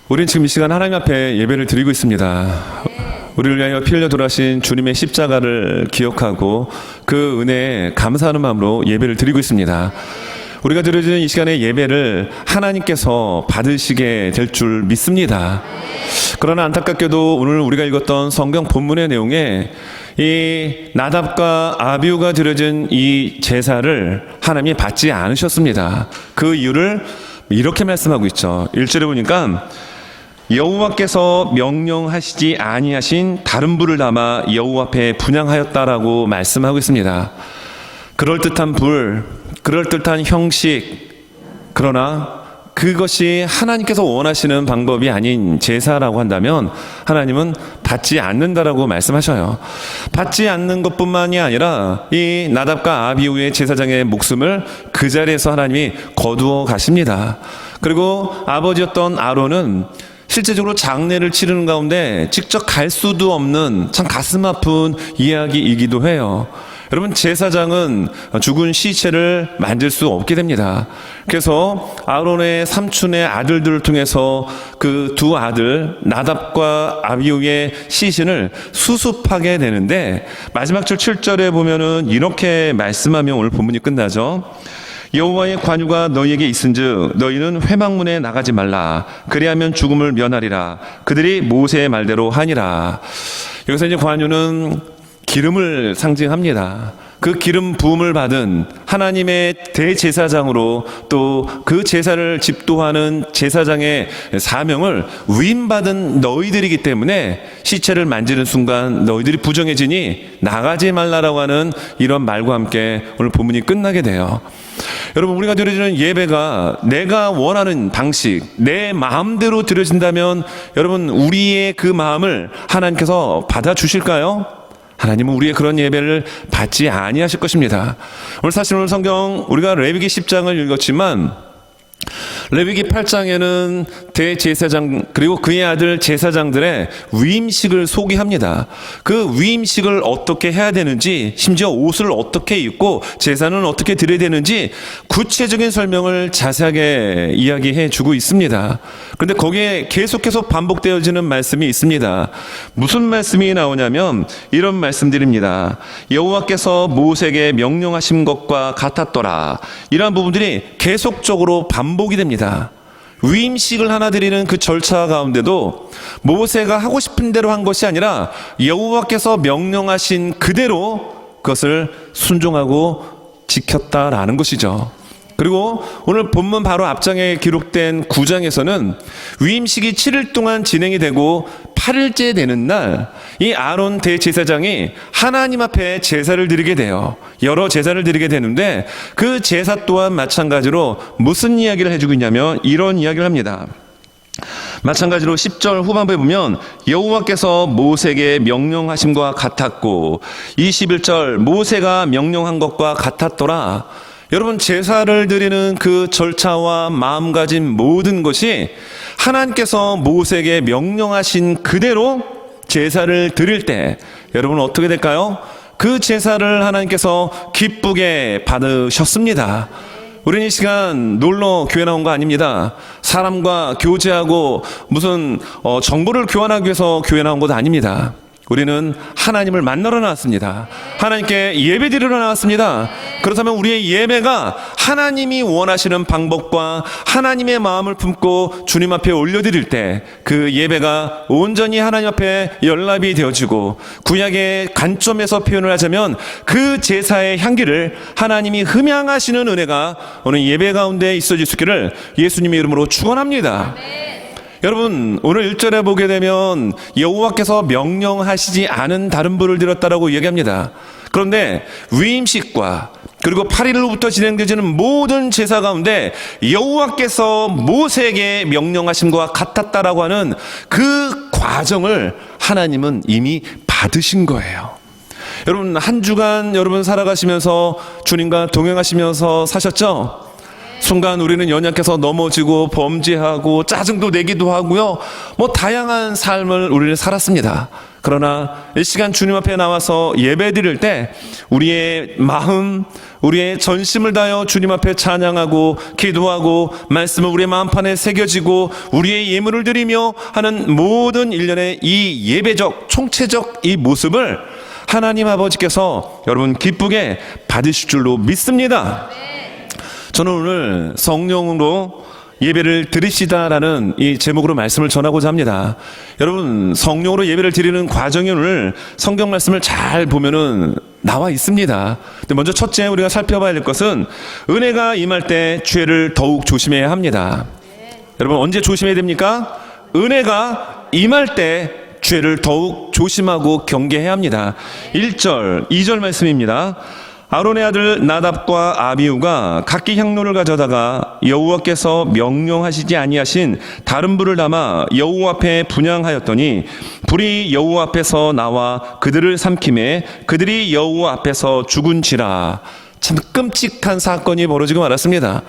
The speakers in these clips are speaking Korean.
우린 지금 이 시간 하나님 앞에 예배를 드리고 있습니다. 우리를 위하여 피 흘려 돌아가신 주님의 십자가를 기억하고 그 은혜에 감사하는 마음으로 예배를 드리고 있습니다. 우리가 드려지는 이 시간의 예배를 하나님께서 받으시게 될 줄 믿습니다. 그러나 안타깝게도 오늘 우리가 읽었던 성경 본문의 내용에 이 나답과 아비후가 드려진 이 제사를 하나님이 받지 않으셨습니다. 그 이유를 이렇게 말씀하고 있죠. 1절에 보니까 여호와께서 명령하시지 아니하신 다른 불을 담아 여호와 앞에 분향하였다라고 말씀하고 있습니다. 그럴듯한 불, 그럴듯한 형식, 그러나 그것이 하나님께서 원하시는 방법이 아닌 제사라고 한다면 하나님은 받지 않는다라고 말씀하셔요. 받지 않는 것뿐만이 아니라 이 나답과 아비후의 제사장의 목숨을 그 자리에서 하나님이 거두어 가십니다. 그리고 아버지였던 아론은 실제적으로 장례를 치르는 가운데 직접 갈 수도 없는 참 가슴 아픈 이야기이기도 해요. 여러분, 제사장은 죽은 시체를 만질 수 없게 됩니다. 그래서 아론의 삼촌의 아들들을 통해서 그 두 아들 나답과 아비후의 시신을 수습하게 되는데 마지막 절 7절에 보면은 이렇게 말씀하며 오늘 본문이 끝나죠. 여호와의 관유가 너희에게 있은즉 너희는 회막문에 나가지 말라. 그리하면 죽음을 면하리라. 그들이 모세의 말대로 하니라. 여기서 이제 관유는 기름을 상징합니다. 그 기름 부음을 받은 하나님의 대제사장으로 또 그 제사를 집도하는 제사장의 사명을 위임받은 너희들이기 때문에 시체를 만지는 순간 너희들이 부정해지니 나가지 말라라고 하는 이런 말과 함께 오늘 본문이 끝나게 돼요. 여러분, 우리가 드려지는 예배가 내가 원하는 방식, 내 마음대로 드려진다면 여러분, 우리의 그 마음을 하나님께서 받아주실까요? 하나님은 우리의 그런 예배를 받지 아니하실 것입니다. 오늘 사실 오늘 성경 우리가 레위기 10장을 읽었지만 레위기 8장에는 대제사장 그리고 그의 아들 제사장들의 위임식을 소개합니다. 그 위임식을 어떻게 해야 되는지, 심지어 옷을 어떻게 입고 제사는 어떻게 드려야 되는지 구체적인 설명을 자세하게 이야기해 주고 있습니다. 그런데 거기에 계속해서 반복되어지는 말씀이 있습니다. 무슨 말씀이 나오냐면 이런 말씀드립니다. 여호와께서 모세에게 명령하신 것과 같았더라. 이러한 부분들이 계속적으로 반복이 됩니다. 위임식을 하나 드리는 그 절차 가운데도 모세가 하고 싶은 대로 한 것이 아니라 여호와께서 명령하신 그대로 그것을 순종하고 지켰다라는 것이죠. 그리고 오늘 본문 바로 앞장에 기록된 9장에서는 위임식이 7일 동안 진행이 되고 8일째 되는 날 이 아론 대제사장이 하나님 앞에 제사를 드리게 돼요. 여러 제사를 드리게 되는데 그 제사 또한 마찬가지로 무슨 이야기를 해주고 있냐면 이런 이야기를 합니다. 마찬가지로 10절 후반부에 보면 여호와께서 모세에게 명령하심과 같았고 21절 모세가 명령한 것과 같았더라. 여러분, 제사를 드리는 그 절차와 마음가짐 모든 것이 하나님께서 모세에게 명령하신 그대로 제사를 드릴 때 여러분 어떻게 될까요? 그 제사를 하나님께서 기쁘게 받으셨습니다. 우리는 이 시간 놀러 교회 나온 거 아닙니다. 사람과 교제하고 무슨 정보를 교환하기 위해서 교회 나온 것도 아닙니다. 우리는 하나님을 만나러 나왔습니다. 하나님께 예배 드리러 나왔습니다. 그렇다면 우리의 예배가 하나님이 원하시는 방법과 하나님의 마음을 품고 주님 앞에 올려드릴 때 그 예배가 온전히 하나님 앞에 연락이 되어지고 구약의 관점에서 표현을 하자면 그 제사의 향기를 하나님이 흠양하시는 은혜가 오늘 예배 가운데 있어질 수 있기를 예수님의 이름으로 축원합니다. 여러분, 오늘 1절에 보게 되면 여호와께서 명령하시지 않은 다른 불을 드렸다라고 이야기합니다. 그런데 위임식과 그리고 8일로부터 진행되지는 모든 제사 가운데 여호와께서 모세에게 명령하심과 같았다라고 하는 그 과정을 하나님은 이미 받으신 거예요. 여러분, 한 주간 여러분 살아가시면서 주님과 동행하시면서 사셨죠? 순간 우리는 연약해서 넘어지고 범죄하고 짜증도 내기도 하고요. 다양한 삶을 우리는 살았습니다. 그러나 이 시간 주님 앞에 나와서 예배 드릴 때 우리의 마음, 우리의 전심을 다하여 주님 앞에 찬양하고 기도하고 말씀을 우리의 마음판에 새겨지고 우리의 예물을 드리며 하는 모든 일련의 이 예배적 총체적 이 모습을 하나님 아버지께서 여러분 기쁘게 받으실 줄로 믿습니다. 저는 오늘 성령으로 예배를 드립시다라는 이 제목으로 말씀을 전하고자 합니다. 여러분, 성령으로 예배를 드리는 과정이 오늘 성경 말씀을 잘 보면은 나와 있습니다. 근데 먼저 첫째 우리가 살펴봐야 될 것은 은혜가 임할 때 죄를 더욱 조심해야 합니다. 여러분, 언제 조심해야 됩니까? 은혜가 임할 때 죄를 더욱 조심하고 경계해야 합니다. 1절, 2절 말씀입니다. 아론의 아들 나답과 아비후가 각기 향로를 가져다가 여호와께서 명령하시지 아니하신 다른 불을 담아 여호와 앞에 분향하였더니 불이 여호와 앞에서 나와 그들을 삼키매 그들이 여호와 앞에서 죽은지라. 참 끔찍한 사건이 벌어지고 말았습니다.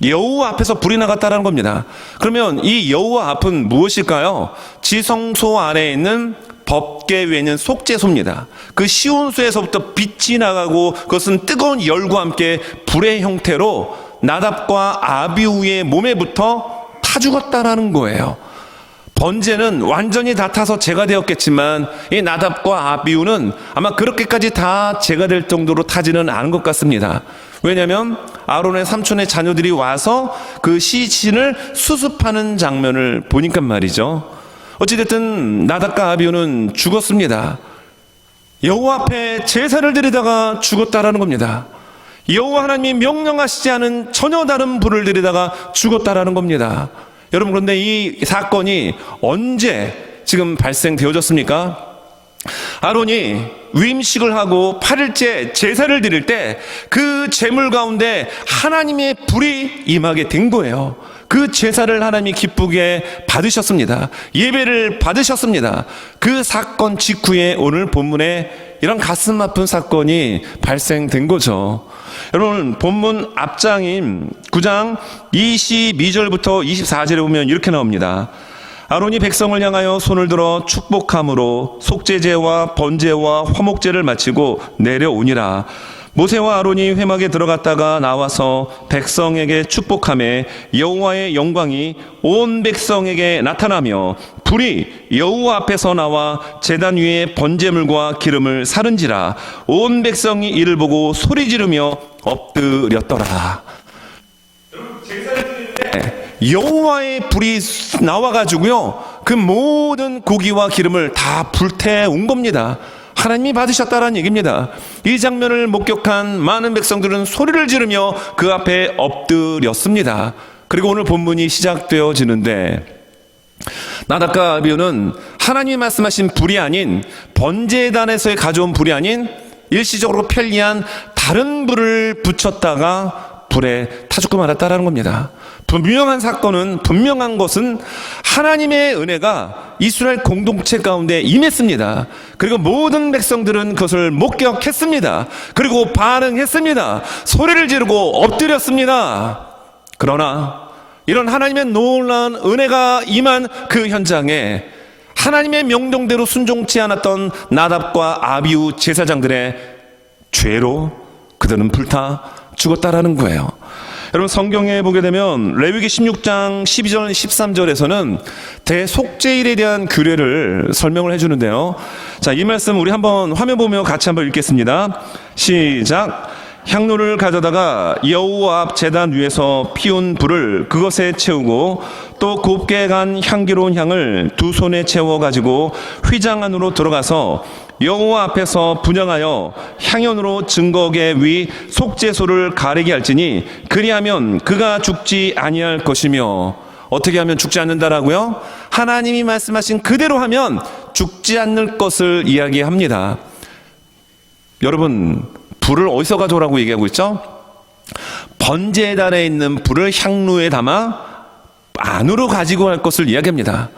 여호와 앞에서 불이 나갔다는 겁니다. 그러면 이 여호와 앞은 무엇일까요? 지성소 안에 있는 법궤 위에 있는 속죄소입니다. 그 시온수에서부터 빛이 나가고 그것은 뜨거운 열과 함께 불의 형태로 나답과 아비후의 몸에 붙어 타 죽었다라는 거예요. 번제는 완전히 다 타서 제가 되었겠지만 이 나답과 아비후는 아마 그렇게까지 다 제가 될 정도로 타지는 않은 것 같습니다. 왜냐하면 아론의 삼촌의 자녀들이 와서 그 시신을 수습하는 장면을 보니까 말이죠. 어찌됐든 나답과 아비후는 죽었습니다. 여호와 앞에 제사를 드리다가 죽었다라는 겁니다. 여호와 하나님이 명령하시지 않은 전혀 다른 불을 드리다가 죽었다라는 겁니다. 여러분, 그런데 이 사건이 언제 지금 발생되어졌습니까? 아론이 위임식을 하고 8일째 제사를 드릴 때 그 제물 가운데 하나님의 불이 임하게 된 거예요. 그 제사를 하나님이 기쁘게 받으셨습니다. 예배를 받으셨습니다. 그 사건 직후에 오늘 본문에 이런 가슴 아픈 사건이 발생된 거죠. 여러분, 본문 앞장인 9장 22절부터 24절에 보면 이렇게 나옵니다. 아론이 백성을 향하여 손을 들어 축복함으로 속죄제와 번제와 화목제를 마치고 내려오니라. 모세와 아론이 회막에 들어갔다가 나와서 백성에게 축복하매 여호와의 영광이 온 백성에게 나타나며 불이 여호와 앞에서 나와 제단 위에 번제물과 기름을 사른지라. 온 백성이 이를 보고 소리 지르며 엎드렸더라. 제사를 드릴 때 여호와의 불이 나와가지고요, 그 모든 고기와 기름을 다 불태운 겁니다. 하나님이 받으셨다라는 얘기입니다. 이 장면을 목격한 많은 백성들은 소리를 지르며 그 앞에 엎드렸습니다. 그리고 오늘 본문이 시작되어지는데 나답과 아비후는 하나님이 말씀하신 불이 아닌 번제단에서 가져온 불이 아닌 일시적으로 편리한 다른 불을 붙였다가 불에 타 죽고 말았다라는 겁니다. 분명한 사건은, 분명한 것은 하나님의 은혜가 이스라엘 공동체 가운데 임했습니다. 그리고 모든 백성들은 그것을 목격했습니다. 그리고 반응했습니다. 소리를 지르고 엎드렸습니다. 그러나 이런 하나님의 놀라운 은혜가 임한 그 현장에 하나님의 명령대로 순종치 않았던 나답과 아비후 제사장들의 죄로 그들은 불타 죽었다라는 거예요. 여러분, 성경에 보게 되면 레위기 16장 12절 13절에서는 대속죄일에 대한 규례를 설명을 해주는데요. 자, 이 말씀 우리 한번 화면 보며 같이 한번 읽겠습니다. 시작. 향로를 가져다가 여호와 앞 제단 위에서 피운 불을 그것에 채우고 또 곱게 간 향기로운 향을 두 손에 채워 가지고 휘장 안으로 들어가서 여호와 앞에서 분향하여 향연으로 증거계 위 속죄소를 가리게 할지니 그리하면 그가 죽지 아니할 것이며. 어떻게 하면 죽지 않는다라고요? 하나님이 말씀하신 그대로 하면 죽지 않을 것을 이야기합니다. 여러분, 불을 어디서 가져오라고 얘기하고 있죠? 번제단에 있는 불을 향로에 담아 안으로 가지고 갈 것을 이야기합니다.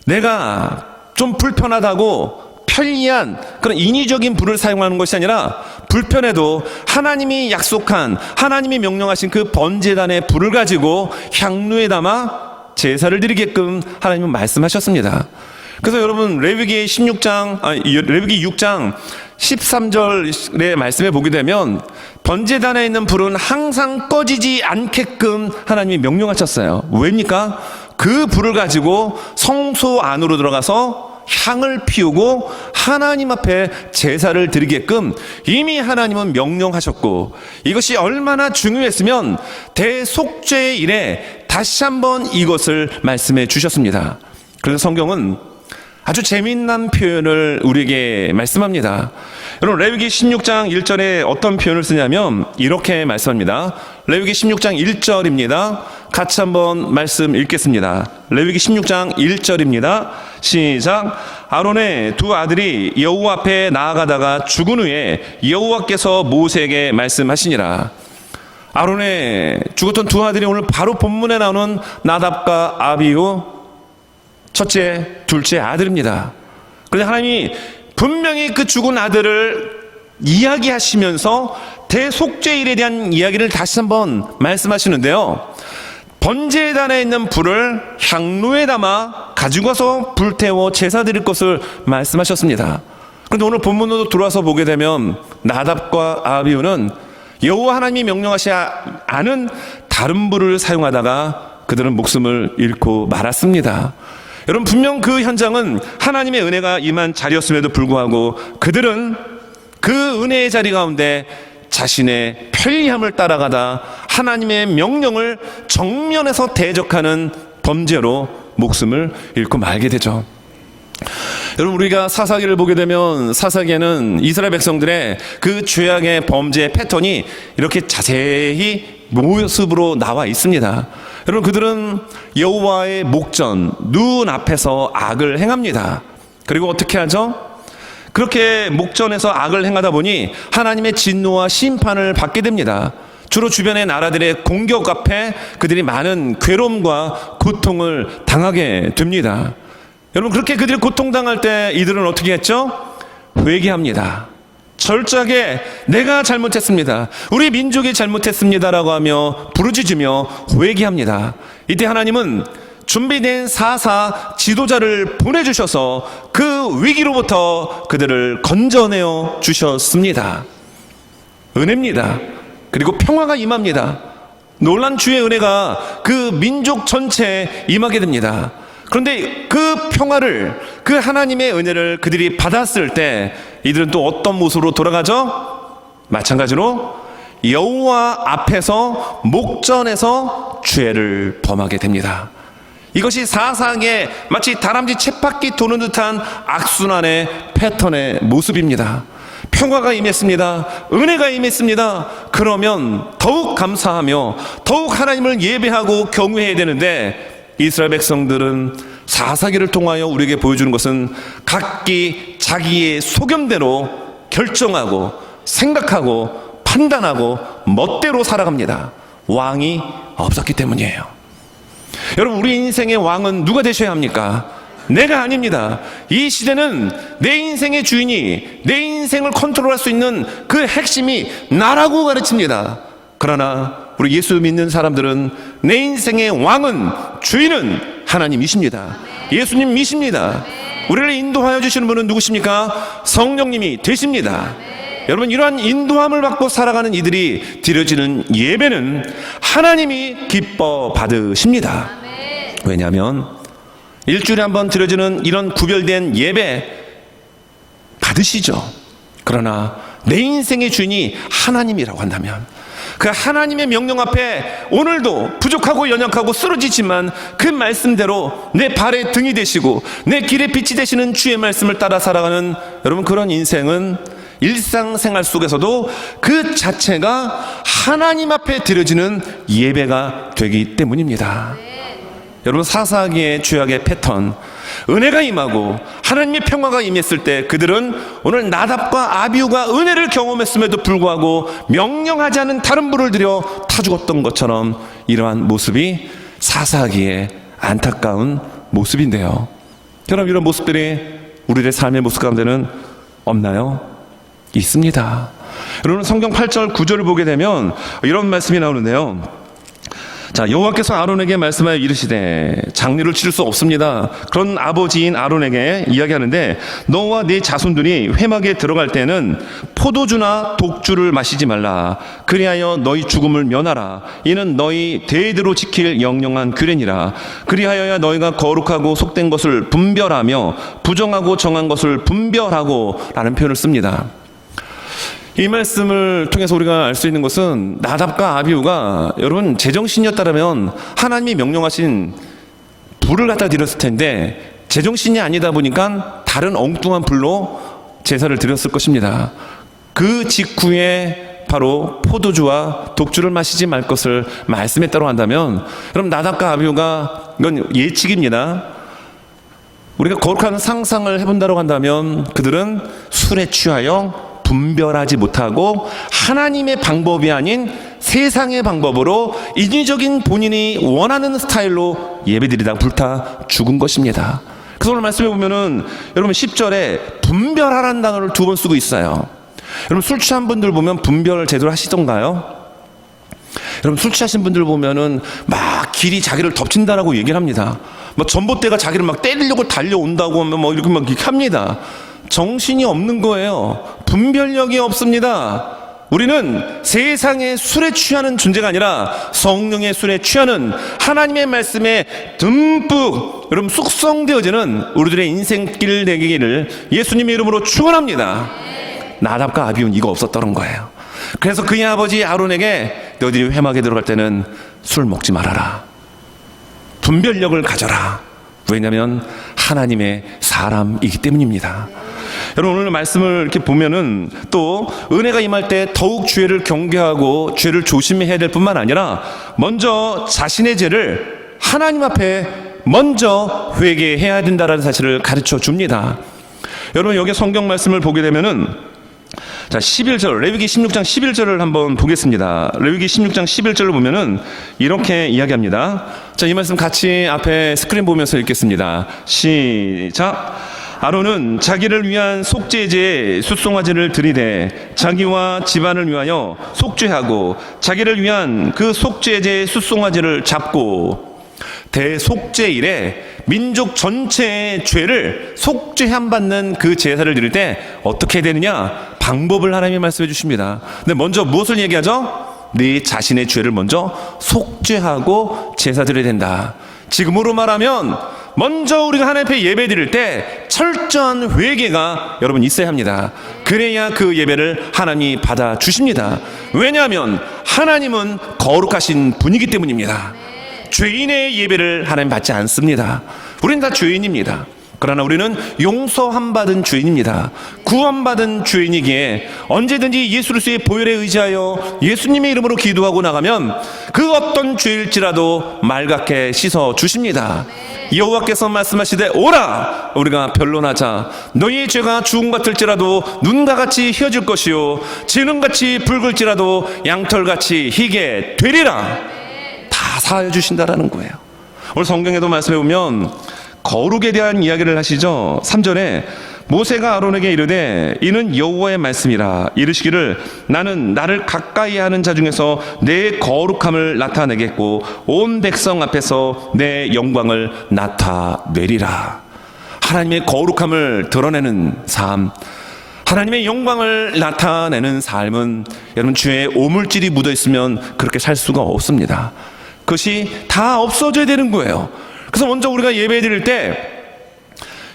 내가 좀 불편하다고 편리한 그런 인위적인 불을 사용하는 것이 아니라 불편해도 하나님이 약속한, 하나님이 명령하신 그 번제단의 불을 가지고 향루에 담아 제사를 드리게끔 하나님은 말씀하셨습니다. 그래서 여러분 레위기 6장 13절의 말씀에 보게 되면 번제단에 있는 불은 항상 꺼지지 않게끔 하나님이 명령하셨어요. 왜입니까? 그 불을 가지고 성소 안으로 들어가서 향을 피우고 하나님 앞에 제사를 드리게끔 이미 하나님은 명령하셨고, 이것이 얼마나 중요했으면 대속죄의 일에 다시 한번 이것을 말씀해 주셨습니다. 그래서 성경은 아주 재미난 표현을 우리에게 말씀합니다. 여러분 레위기 16장 1절에 어떤 표현을 쓰냐면 이렇게 말씀합니다. 레위기 16장 1절입니다. 같이 한번 말씀 읽겠습니다. 레위기 16장 1절입니다. 시작. 아론의 두 아들이 여호와 앞에 나아가다가 죽은 후에 여호와께서 모세에게 말씀하시니라. 아론의 죽었던 두 아들이 오늘 바로 본문에 나오는 나답과 아비후 첫째, 둘째 아들입니다. 그런데 하나님이 분명히 그 죽은 아들을 이야기하시면서 대속죄일에 대한 이야기를 다시 한번 말씀하시는데요. 번제단에 있는 불을 향로에 담아 가지고 와서 불태워 제사 드릴 것을 말씀하셨습니다. 그런데 오늘 본문으로 들어와서 보게 되면 나답과 아비후는 여호와 하나님이 명령하시 않은 다른 불을 사용하다가 그들은 목숨을 잃고 말았습니다. 여러분 분명 그 현장은 하나님의 은혜가 임한 자리였음에도 불구하고 그들은 그 은혜의 자리 가운데 자신의 편리함을 따라가다 하나님의 명령을 정면에서 대적하는 범죄로 목숨을 잃고 말게 되죠. 여러분 우리가 사사기를 보게 되면 사사기에는 이스라엘 백성들의 그 죄악의 범죄의 패턴이 이렇게 자세히 모습으로 나와 있습니다. 여러분 그들은 여호와의 목전 눈 앞에서 악을 행합니다. 그리고 어떻게 하죠? 그렇게 목전에서 악을 행하다 보니 하나님의 진노와 심판을 받게 됩니다. 주로 주변의 나라들의 공격 앞에 그들이 많은 괴로움과 고통을 당하게 됩니다. 여러분 그렇게 그들이 고통당할 때 이들은 어떻게 했죠? 회개합니다. 철저하게 내가 잘못했습니다, 우리 민족이 잘못했습니다라고 하며 부르짖으며 회개합니다. 이때 하나님은 준비된 사사 지도자를 보내주셔서 그 위기로부터 그들을 건져내어 주셨습니다. 은혜입니다. 그리고 평화가 임합니다. 놀란 주의 은혜가 그 민족 전체에 임하게 됩니다. 그런데 그 평화를, 그 하나님의 은혜를 그들이 받았을 때 이들은 또 어떤 모습으로 돌아가죠? 마찬가지로 여호와 앞에서 목전에서 죄를 범하게 됩니다. 이것이 사상의 마치 다람쥐 쳇바퀴 도는 듯한 악순환의 패턴의 모습입니다. 평화가 임했습니다. 은혜가 임했습니다. 그러면 더욱 감사하며 더욱 하나님을 예배하고 경외해야 되는데 이스라엘 백성들은 사사기를 통하여 우리에게 보여주는 것은 각기 자기의 소견대로 결정하고 생각하고 판단하고 멋대로 살아갑니다. 왕이 없었기 때문이에요. 여러분 우리 인생의 왕은 누가 되셔야 합니까? 내가 아닙니다. 이 시대는 내 인생의 주인이, 내 인생을 컨트롤할 수 있는 그 핵심이 나라고 가르칩니다. 그러나 우리 예수 믿는 사람들은 내 인생의 왕은, 주인은 하나님이십니다. 예수님이십니다. 우리를 인도하여 주시는 분은 누구십니까? 성령님이 되십니다. 여러분 이러한 인도함을 받고 살아가는 이들이 드려지는 예배는 하나님이 기뻐 받으십니다. 왜냐하면 일주일에 한 번 드려지는 이런 구별된 예배 받으시죠. 그러나 내 인생의 주인이 하나님이라고 한다면 그 하나님의 명령 앞에 오늘도 부족하고 연약하고 쓰러지지만 그 말씀대로 내 발의 등이 되시고 내 길의 빛이 되시는 주의 말씀을 따라 살아가는 여러분 그런 인생은 일상생활 속에서도 그 자체가 하나님 앞에 드려지는 예배가 되기 때문입니다. 여러분 사사기의 죄악의 패턴, 은혜가 임하고 하나님의 평화가 임했을 때 그들은 오늘 나답과 아비후가 은혜를 경험했음에도 불구하고 명령하지 않은 다른 불을 들여 타 죽었던 것처럼 이러한 모습이 사사기의 안타까운 모습인데요. 여러분 이런 모습들이 우리의 삶의 모습 가운데는 없나요? 있습니다. 여러분 성경 8절 9절을 보게 되면 이런 말씀이 나오는데요. 자, 여호와께서 아론에게 말씀하여 이르시되 장례를 치를 수 없습니다. 그런 아버지인 아론에게 이야기하는데 너와 네 자손들이 회막에 들어갈 때는 포도주나 독주를 마시지 말라. 그리하여 너희 죽음을 면하라. 이는 너희 대대로 지킬 영영한 규례니라. 그리하여야 너희가 거룩하고 속된 것을 분별하며 부정하고 정한 것을 분별하고 라는 표현을 씁니다. 이 말씀을 통해서 우리가 알 수 있는 것은 나답과 아비후가 여러분 제정신이었다면 하나님이 명령하신 불을 갖다 드렸을 텐데 제정신이 아니다 보니까 다른 엉뚱한 불로 제사를 드렸을 것입니다. 그 직후에 바로 포도주와 독주를 마시지 말 것을 말씀했다고 한다면 여러분 나답과 아비후가 이건 예측입니다. 우리가 거룩한 상상을 해본다고 한다면 그들은 술에 취하여 분별하지 못하고 하나님의 방법이 아닌 세상의 방법으로 인위적인 본인이 원하는 스타일로 예배드리다가 불타 죽은 것입니다. 그래서 오늘 말씀해 보면은 여러분 10절에 분별하라는 단어를 2번 쓰고 있어요. 여러분 술 취한 분들 보면 분별 제대로 하시던가요? 여러분 술 취하신 분들 보면은 막 길이 자기를 덮친다라고 얘기를 합니다. 뭐 전봇대가 자기를 막 때리려고 달려온다고 하면 뭐 이렇게 합니다. 정신이 없는 거예요. 분별력이 없습니다. 우리는 세상의 술에 취하는 존재가 아니라 성령의 술에 취하는 하나님의 말씀에 듬뿍 여러분 숙성되어지는 우리들의 인생길 되기를 예수님의 이름으로 축원합니다. 나답과 아비후는 이거 없었다는 거예요. 그래서 그의 아버지 아론에게 너희들이 회막에 들어갈 때는 술 먹지 말아라. 분별력을 가져라. 왜냐하면 하나님의 사람이기 때문입니다. 여러분 오늘 말씀을 이렇게 보면은 또 은혜가 임할 때 더욱 죄를 경계하고 죄를 조심해야 될 뿐만 아니라 먼저 자신의 죄를 하나님 앞에 먼저 회개해야 된다는 사실을 가르쳐 줍니다. 여러분 여기 성경 말씀을 보게 되면은 자 11절 레위기 16장 11절을 한번 보겠습니다. 레위기 16장 11절을 보면은 이렇게 이야기합니다. 자, 이 말씀 같이 앞에 스크린 보면서 읽겠습니다. 시작. 아론은 자기를 위한 속죄제에 숫송아지를 드리되 자기와 집안을 위하여 속죄하고 자기를 위한 그 속죄제의 숫송아지를 잡고 대속죄일에 민족 전체의 죄를 속죄함 받는 그 제사를 드릴 때 어떻게 되느냐 방법을 하나님이 말씀해 주십니다. 근데 먼저 무엇을 얘기하죠? 네 자신의 죄를 먼저 속죄하고 제사 드려야 된다. 지금으로 말하면 먼저 우리가 하나님 앞에 예배 드릴 때 철저한 회개가 여러분 있어야 합니다. 그래야 그 예배를 하나님이 받아 주십니다. 왜냐하면 하나님은 거룩하신 분이기 때문입니다. 죄인의 예배를 하나님 받지 않습니다. 우리는 다 죄인입니다. 그러나 우리는 용서함 받은 죄인입니다. 구원받은 죄인이기에 언제든지 예수 그리스도의 보혈에 의지하여 예수님의 이름으로 기도하고 나가면 그 어떤 죄일지라도 맑게 씻어 주십니다. 여호와께서 말씀하시되 오라 우리가 변론하자. 너희의 죄가 죽음 같을지라도 눈과 같이 희어질 것이요 지능같이 붉을지라도 양털같이 희게 되리라. 다 사하여 주신다라는 거예요. 오늘 성경에도 말씀해 보면 거룩에 대한 이야기를 하시죠. 3절에 모세가 아론에게 이르되 이는 여호와의 말씀이라. 이르시기를 나는 나를 가까이 하는 자 중에서 내 거룩함을 나타내겠고 온 백성 앞에서 내 영광을 나타내리라. 하나님의 거룩함을 드러내는 삶, 하나님의 영광을 나타내는 삶은 여러분 죄에 오물질이 묻어있으면 그렇게 살 수가 없습니다. 그것이 다 없어져야 되는 거예요. 그래서 먼저 우리가 예배 드릴 때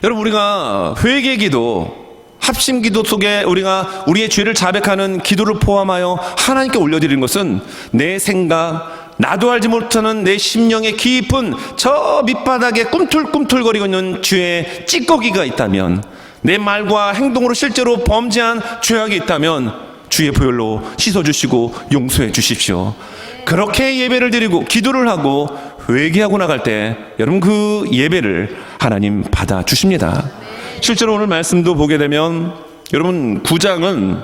여러분 우리가 회개기도 합심기도 속에 우리가 우리의 죄를 자백하는 기도를 포함하여 하나님께 올려드리는 것은 내 생각, 나도 알지 못하는 내 심령의 깊은 저 밑바닥에 꿈틀꿈틀거리고 있는 죄의 찌꺼기가 있다면, 내 말과 행동으로 실제로 범죄한 죄악이 있다면 주의 보혈로 씻어주시고 용서해 주십시오. 그렇게 예배를 드리고 기도를 하고 회개하고 나갈 때 여러분 그 예배를 하나님 받아 주십니다. 실제로 오늘 말씀도 보게 되면 여러분 구장은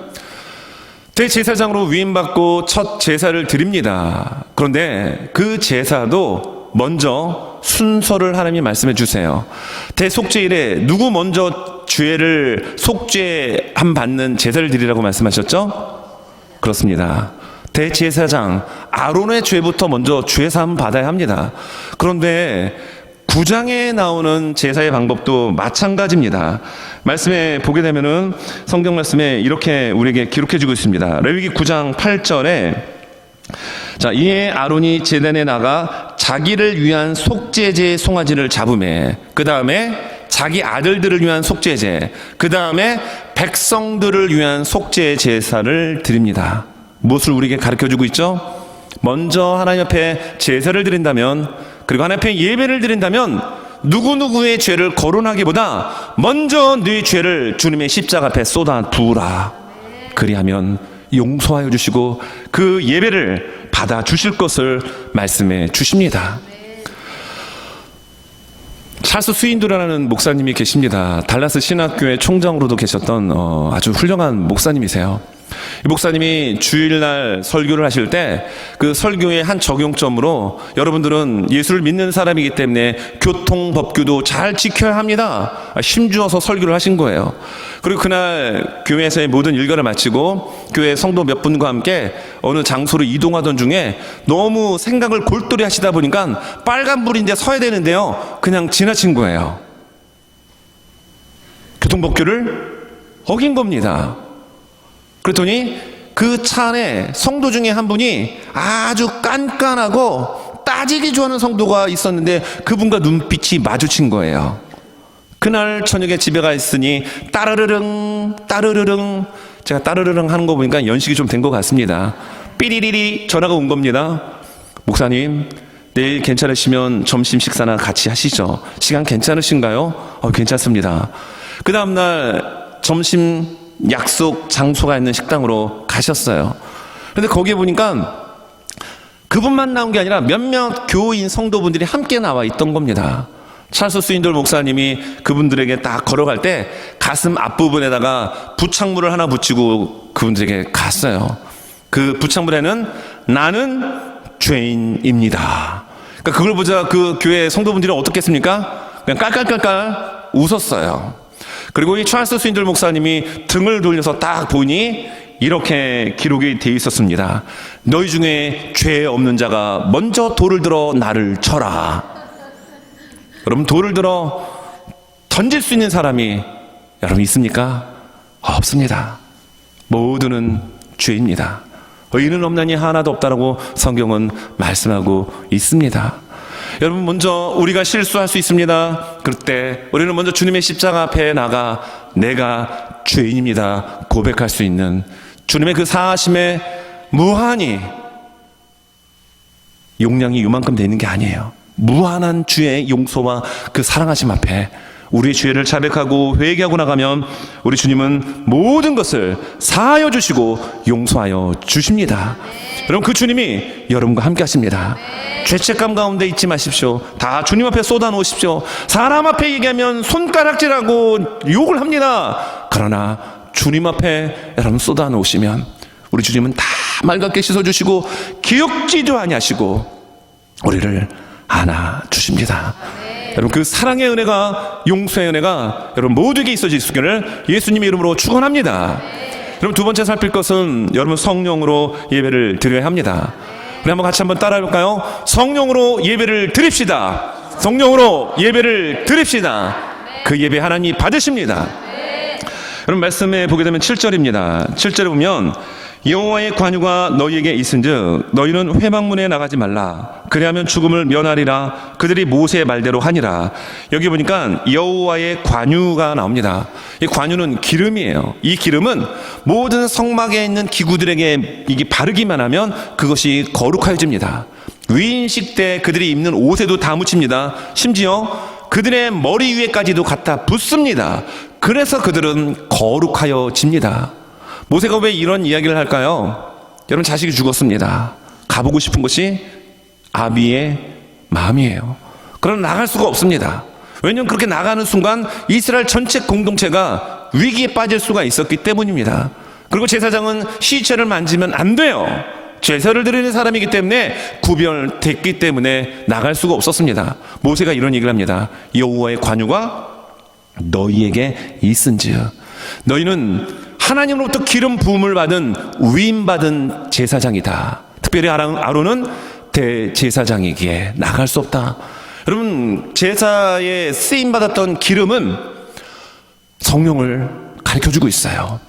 대제사장으로 위임받고 첫 제사를 드립니다. 그런데 그 제사도 먼저 순서를 하나님이 말씀해 주세요. 대속죄일에 누구 먼저 죄를 속죄함 받는 제사를 드리라고 말씀하셨죠? 그렇습니다. 대제사장 아론의 죄부터 먼저 죄사함 받아야 합니다. 그런데 9장에 나오는 제사의 방법도 마찬가지입니다. 말씀에 보게 되면은 성경 말씀에 이렇게 우리에게 기록해 주고 있습니다. 레위기 9장 8절에 자, 이에 아론이 제단에 나가 자기를 위한 속죄제 송아지를 잡으매, 그 다음에 자기 아들들을 위한 속죄제, 그 다음에 백성들을 위한 속죄 제사를 드립니다. 무엇을 우리에게 가르쳐주고 있죠? 먼저 하나님 앞에 제사를 드린다면, 그리고 하나님 앞에 예배를 드린다면 누구누구의 죄를 거론하기보다 먼저 네 죄를 주님의 십자가 앞에 쏟아 부으라. 그리하면 용서하여 주시고 그 예배를 받아 주실 것을 말씀해 주십니다. 찰스 스윈도라는 목사님이 계십니다. 달라스 신학교의 총장으로도 계셨던 아주 훌륭한 목사님이세요. 이 목사님이 주일날 설교를 하실 때 그 설교의 한 적용점으로 여러분들은 예수를 믿는 사람이기 때문에 교통법규도 잘 지켜야 합니다, 힘주어서 설교를 하신 거예요. 그리고 그날 교회에서의 모든 일과를 마치고 교회 성도 몇 분과 함께 어느 장소로 이동하던 중에 너무 생각을 골똘히 하시다 보니까 빨간불인데 서야 되는데요, 그냥 지나친 거예요. 교통법규를 어긴 겁니다. 그랬더니 그 차 안에 성도 중에 한 분이 아주 깐깐하고 따지기 좋아하는 성도가 있었는데 그분과 눈빛이 마주친 거예요. 그날 저녁에 집에 가 있으니 따르르릉 따르르릉, 제가 따르르릉 하는 거 보니까 연식이 좀 된 것 같습니다. 삐리리리 전화가 온 겁니다. 목사님, 내일 괜찮으시면 점심 식사나 같이 하시죠. 시간 괜찮으신가요? 괜찮습니다. 그 다음날 점심 약속 장소가 있는 식당으로 가셨어요. 그런데 거기에 보니까 그분만 나온 게 아니라 몇몇 교인 성도분들이 함께 나와 있던 겁니다. 찰스 스윈돌 목사님이 그분들에게 딱 걸어갈 때 가슴 앞부분에다가 부착물을 하나 붙이고 그분들에게 갔어요. 그 부착물에는 나는 죄인입니다. 그러니까 그걸 보자 그 교회 성도분들이 어떻겠습니까? 그냥 깔깔깔깔 웃었어요. 그리고 이 찰스 스윈돌 목사님이 등을 돌려서 딱 보니 이렇게 기록이 되어 있었습니다. 너희 중에 죄 없는 자가 먼저 돌을 들어 나를 쳐라. 여러분, 돌을 들어 던질 수 있는 사람이 여러분 있습니까? 없습니다. 모두는 죄입니다. 의인은 없나니 하나도 없다라고 성경은 말씀하고 있습니다. 여러분, 먼저 우리가 실수할 수 있습니다. 그럴 때 우리는 먼저 주님의 십자가 앞에 나가 내가 죄인입니다 고백할 수 있는 주님의 그 사하심에 무한히 용량이 이만큼 되는 게 아니에요. 무한한 주의 용서와 그 사랑하심 앞에 우리의 죄를 자백하고 회개하고 나가면 우리 주님은 모든 것을 사하여 주시고 용서하여 주십니다. 여러분, 그 주님이 여러분과 함께 하십니다. 죄책감 가운데 있지 마십시오. 다 주님 앞에 쏟아 놓으십시오. 사람 앞에 얘기하면 손가락질하고 욕을 합니다. 그러나 주님 앞에 여러분 쏟아 놓으시면 우리 주님은 다 맑게 씻어 주시고 기억지도 아니하시고 우리를 안아 주십니다. 여러분, 그 사랑의 은혜가, 용서의 은혜가 여러분 모두에게 있어질 수 있기를 예수님의 이름으로 축원합니다. 여러분, 두 번째 살필 것은 여러분 성령으로 예배를 드려야 합니다. 우리 한번 같이 한번 따라해 볼까요? 성령으로 예배를 드립시다. 성령으로 예배를 드립시다. 그 예배 하나님 받으십니다. 여러분, 말씀에 보게 되면 7절입니다. 7절에 보면 여호와의 관유가 너희에게 있은즉 너희는 회막문에 나가지 말라. 그리하면 죽음을 면하리라. 그들이 모세의 말대로 하니라. 여기 보니까 여호와의 관유가 나옵니다. 이 관유는 기름이에요. 이 기름은 모든 성막에 있는 기구들에게 이게 바르기만 하면 그것이 거룩해집니다. 위인식 때 그들이 입는 옷에도 다 묻힙니다. 심지어 그들의 머리 위에까지도 갖다 붓습니다. 그래서 그들은 거룩하여집니다. 모세가 왜 이런 이야기를 할까요? 여러분, 자식이 죽었습니다. 가보고 싶은 것이 아비의 마음이에요. 그러나 나갈 수가 없습니다. 왜냐하면 그렇게 나가는 순간 이스라엘 전체 공동체가 위기에 빠질 수가 있었기 때문입니다. 그리고 제사장은 시체를 만지면 안 돼요. 제사를 드리는 사람이기 때문에 구별됐기 때문에 나갈 수가 없었습니다. 모세가 이런 얘기를 합니다. 여호와의 관유가 너희에게 있은지요. 너희는 하나님으로부터 기름 부음을 받은 위임받은 제사장이다. 특별히 아론은 대제사장이기에 나갈 수 없다. 여러분, 제사에 쓰임받았던 기름은 성령을 가르쳐주고 있어요.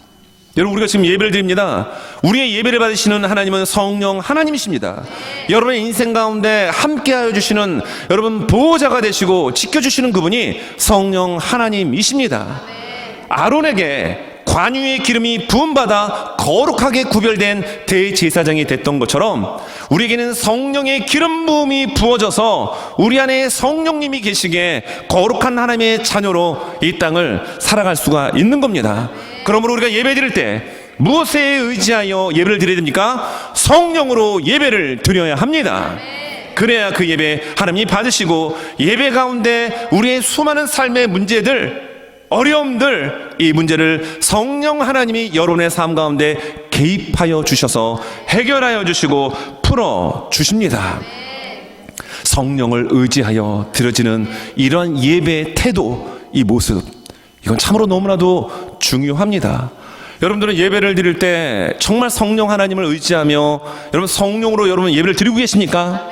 여러분, 우리가 지금 예배를 드립니다. 우리의 예배를 받으시는 하나님은 성령 하나님이십니다. 여러분의 인생 가운데 함께하여 주시는, 여러분 보호자가 되시고 지켜주시는 그분이 성령 하나님이십니다. 아론에게 관유의 기름이 부음받아 거룩하게 구별된 대제사장이 됐던 것처럼 우리에게는 성령의 기름 부음이 부어져서 우리 안에 성령님이 계시기에 거룩한 하나님의 자녀로 이 땅을 살아갈 수가 있는 겁니다. 그러므로 우리가 예배 드릴 때 무엇에 의지하여 예배를 드려야 됩니까? 성령으로 예배를 드려야 합니다. 그래야 그 예배 하나님이 받으시고 예배 가운데 우리의 수많은 삶의 문제들, 어려움들, 이 문제를 성령 하나님이 여러분의 삶 가운데 개입하여 주셔서 해결하여 주시고 풀어 주십니다. 성령을 의지하여 드려지는 이러한 예배의 태도, 이 모습, 이건 참으로 너무나도 중요합니다. 여러분들은 예배를 드릴 때 정말 성령 하나님을 의지하며 여러분 성령으로 여러분 예배를 드리고 계십니까?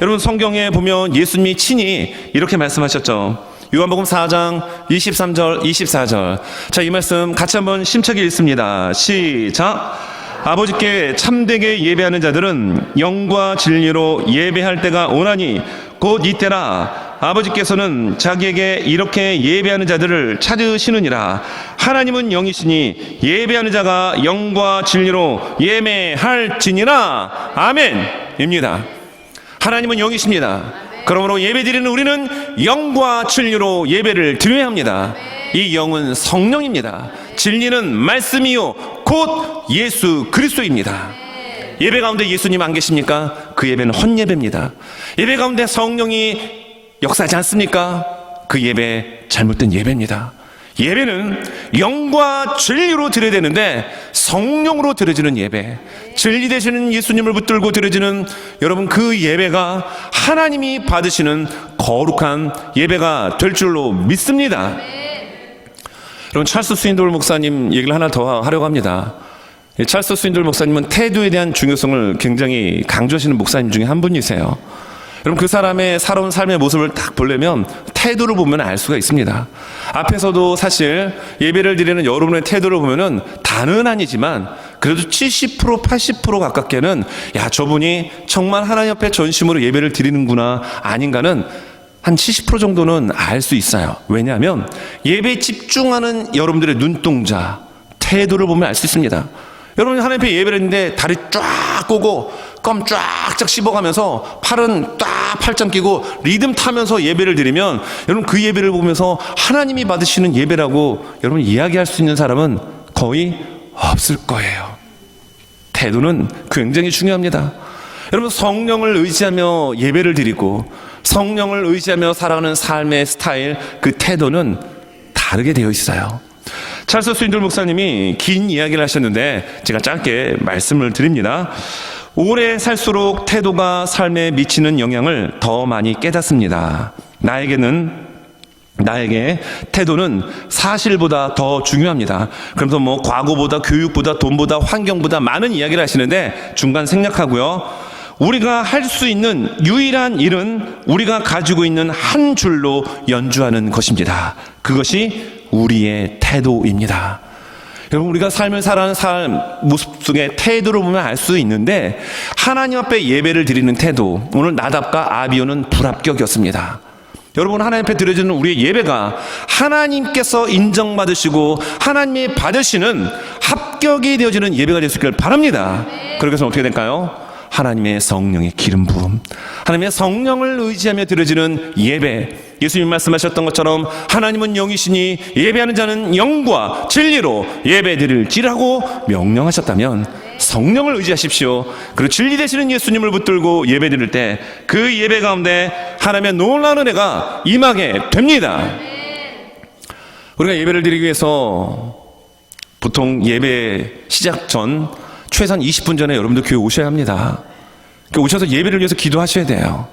여러분, 성경에 보면 예수님이 친히 이렇게 말씀하셨죠. 요한복음 4장 23절 24절. 자, 이 말씀 같이 한번 심차게 읽습니다. 시작. 아버지께 참되게 예배하는 자들은 영과 진리로 예배할 때가 오나니 곧 이때라. 아버지께서는 자기에게 이렇게 예배하는 자들을 찾으시느니라. 하나님은 영이시니 예배하는 자가 영과 진리로 예배할지니라. 아멘입니다. 하나님은 영이십니다. 그러므로 예배드리는 우리는 영과 진리로 예배를 드려야 합니다. 이 영은 성령입니다. 진리는 말씀이요 곧 예수 그리스도입니다. 예배 가운데 예수님 안 계십니까? 그 예배는 헛예배입니다. 예배 가운데 성령이 역사하지 않습니까? 그 예배 잘못된 예배입니다. 예배는 영과 진리로 드려야 되는데 성령으로 드려지는 예배, 진리 되시는 예수님을 붙들고 드려지는 여러분 그 예배가 하나님이 받으시는 거룩한 예배가 될 줄로 믿습니다. 여러분, 찰스 스윈돌 목사님 얘기를 하나 더 하려고 합니다. 찰스 스윈돌 목사님은 태도에 대한 중요성을 굉장히 강조하시는 목사님 중에 한 분이세요. 여러분, 그 사람의 살아온 삶의 모습을 딱 보려면 태도를 보면 알 수가 있습니다. 앞에서도 사실 예배를 드리는 여러분의 태도를 보면은 다는 아니지만 그래도 70% 80% 가깝게는 야, 저분이 정말 하나님 앞에 전심으로 예배를 드리는구나 아닌가는 한 70% 정도는 알 수 있어요. 왜냐하면 예배에 집중하는 여러분들의 눈동자, 태도를 보면 알 수 있습니다. 여러분, 하나님 앞에 예배를 했는데 다리 쫙 꼬고 껌 쫙쫙 씹어가면서 팔은 딱 팔짱 끼고 리듬 타면서 예배를 드리면 여러분 그 예배를 보면서 하나님이 받으시는 예배라고 여러분 이야기할 수 있는 사람은 거의 없을 거예요. 태도는 굉장히 중요합니다. 여러분, 성령을 의지하며 예배를 드리고 성령을 의지하며 살아가는 삶의 스타일, 그 태도는 다르게 되어 있어요. 찰스 스윈돌 목사님이 긴 이야기를 하셨는데 제가 짧게 말씀을 드립니다. 오래 살수록 태도가 삶에 미치는 영향을 더 많이 깨닫습니다. 나에게 태도는 사실보다 더 중요합니다. 그러면서 뭐 과거보다 교육보다 돈보다 환경보다 많은 이야기를 하시는데 중간 생략하고요. 우리가 할 수 있는 유일한 일은 우리가 가지고 있는 한 줄로 연주하는 것입니다. 그것이 우리의 태도입니다. 여러분, 우리가 삶을 살아가는 삶 모습 속에 태도를 보면 알 수 있는데 하나님 앞에 예배를 드리는 태도, 오늘 나답과 아비후는 불합격이었습니다. 여러분, 하나님 앞에 드려지는 우리의 예배가 하나님께서 인정받으시고 하나님이 받으시는 합격이 되어지는 예배가 될 수 있기를 바랍니다. 그렇게 해서 어떻게 될까요? 하나님의 성령의 기름 부음, 하나님의 성령을 의지하며 드려지는 예배, 예수님 말씀하셨던 것처럼 하나님은 영이시니 예배하는 자는 영과 진리로 예배드릴지라고 명령하셨다면 성령을 의지하십시오. 그리고 진리 되시는 예수님을 붙들고 예배드릴 때 그 예배 가운데 하나님의 놀라운 은혜가 임하게 됩니다. 우리가 예배를 드리기 위해서 보통 예배 시작 전 최소한 20분 전에 여러분들 교회 오셔야 합니다. 오셔서 예배를 위해서 기도하셔야 돼요.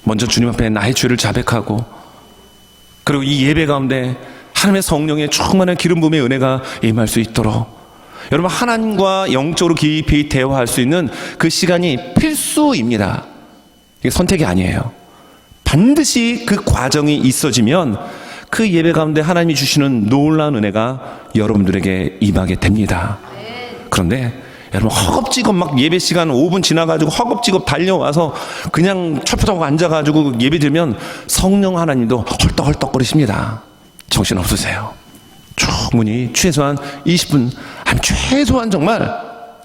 먼저 주님 앞에 나의 죄를 자백하고, 그리고 이 예배 가운데 하나님의 성령의 충만한 기름 부음의 은혜가 임할 수 있도록 여러분 하나님과 영적으로 깊이 대화할 수 있는 그 시간이 필수입니다. 이게 선택이 아니에요. 반드시 그 과정이 있어지면 그 예배 가운데 하나님이 주시는 놀라운 은혜가 여러분들에게 임하게 됩니다. 그런데 여러분 허겁지겁 막 예배 시간 5분 지나가지고 허겁지겁 달려와서 그냥 철푸덕 앉아가지고 예배 드리면 성령 하나님도 헐떡헐떡거리십니다. 정신없으세요. 충분히 최소한 20분, 아니 최소한 정말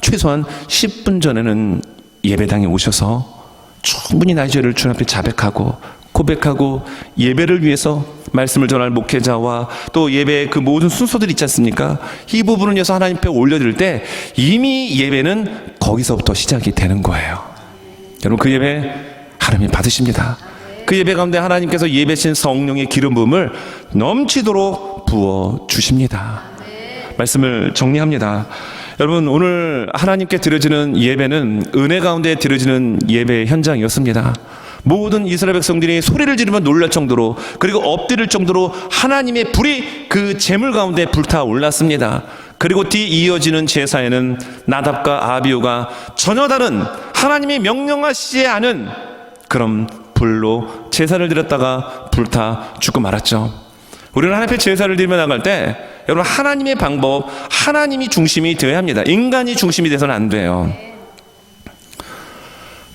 최소한 10분 전에는 예배당에 오셔서 충분히 나의 죄를 주님 앞에 자백하고 고백하고 예배를 위해서 말씀을 전할 목회자와 또 예배의 그 모든 순서들이 있지 않습니까? 이 부분을 위해서 하나님 앞에 올려드릴 때 이미 예배는 거기서부터 시작이 되는 거예요. 여러분 그 예배 하나님이 받으십니다. 그 예배 가운데 하나님께서 예배신 성령의 기름 부음을 넘치도록 부어 주십니다. 말씀을 정리합니다. 여러분 오늘 하나님께 드려지는 예배는 은혜 가운데 드려지는 예배 현장이었습니다. 모든 이스라엘 백성들이 소리를 지르며 놀랄 정도로, 그리고 엎드릴 정도로 하나님의 불이 그 제물 가운데 불타 올랐습니다. 그리고 뒤 이어지는 제사에는 나답과 아비후가 전혀 다른 하나님이 명령하시지 않은 그런 불로 제사를 드렸다가 불타 죽고 말았죠. 우리는 하나님 앞에 제사를 드리며 나갈 때 여러분 하나님의 방법, 하나님이 중심이 되어야 합니다. 인간이 중심이 돼서는 안 돼요.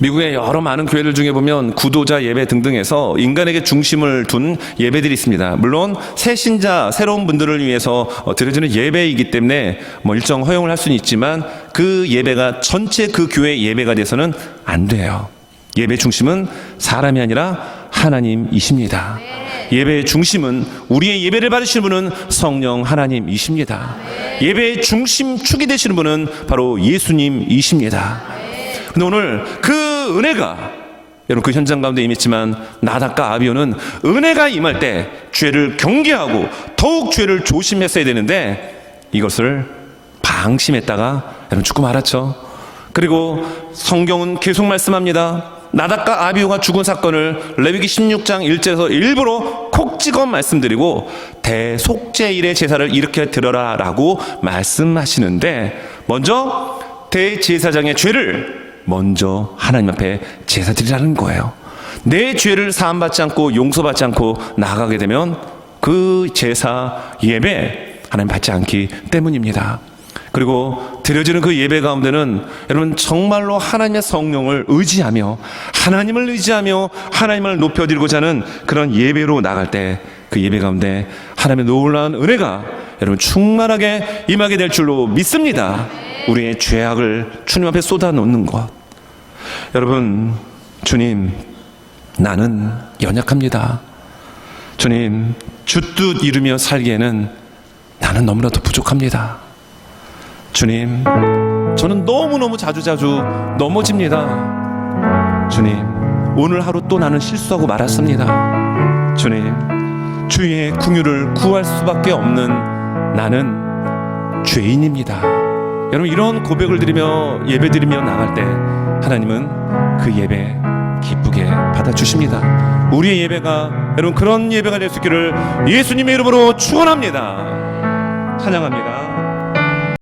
미국의 여러 많은 교회들 중에 보면 구도자 예배 등등에서 인간에게 중심을 둔 예배들이 있습니다. 물론 새 신자, 새로운 분들을 위해서 드려지는 예배이기 때문에 일정 허용을 할 수는 있지만 그 예배가 전체 그 교회의 예배가 돼서는 안 돼요. 예배 중심은 사람이 아니라 하나님이십니다. 예배의 중심은, 우리의 예배를 받으시는 분은 성령 하나님이십니다. 예배의 중심축이 되시는 분은 바로 예수님이십니다. 근데 오늘 그 은혜가 여러분 그 현장 가운데 임했지만 나답과 아비후는 은혜가 임할 때 죄를 경계하고 더욱 죄를 조심했어야 되는데 이것을 방심했다가 여러분 죽고 말았죠. 그리고 성경은 계속 말씀합니다. 나답과 아비후가 죽은 사건을 레위기 16장 1절에서 일부러 콕 찍어 말씀드리고 대속죄일의 제사를 이렇게 드려라 라고 말씀하시는데, 먼저 대제사장의 죄를 먼저 하나님 앞에 제사 드리라는 거예요. 내 죄를 사함받지 않고 용서받지 않고 나가게 되면 그 제사 예배 하나님 받지 않기 때문입니다. 그리고 드려지는 그 예배 가운데는 여러분 정말로 하나님의 성령을 의지하며 하나님을 의지하며 하나님을 높여드리고자 하는 그런 예배로 나갈 때 그 예배 가운데 하나님의 놀라운 은혜가 여러분 충만하게 임하게 될 줄로 믿습니다. 우리의 죄악을 주님 앞에 쏟아놓는 것. 여러분, 주님, 나는 연약합니다. 주님, 주 뜻 이루며 살기에는 나는 너무나도 부족합니다. 주님, 저는 너무너무 자주자주 넘어집니다. 주님, 오늘 하루 또 나는 실수하고 말았습니다. 주님, 주의 긍휼을 구할 수밖에 없는 나는 죄인입니다. 여러분 이런 고백을 드리며 예배 드리며 나갈 때 하나님은 그 예배 기쁘게 받아주십니다. 우리의 예배가 여러분 그런 예배가 될 수 있기를 예수님의 이름으로 축원합니다. 찬양합니다.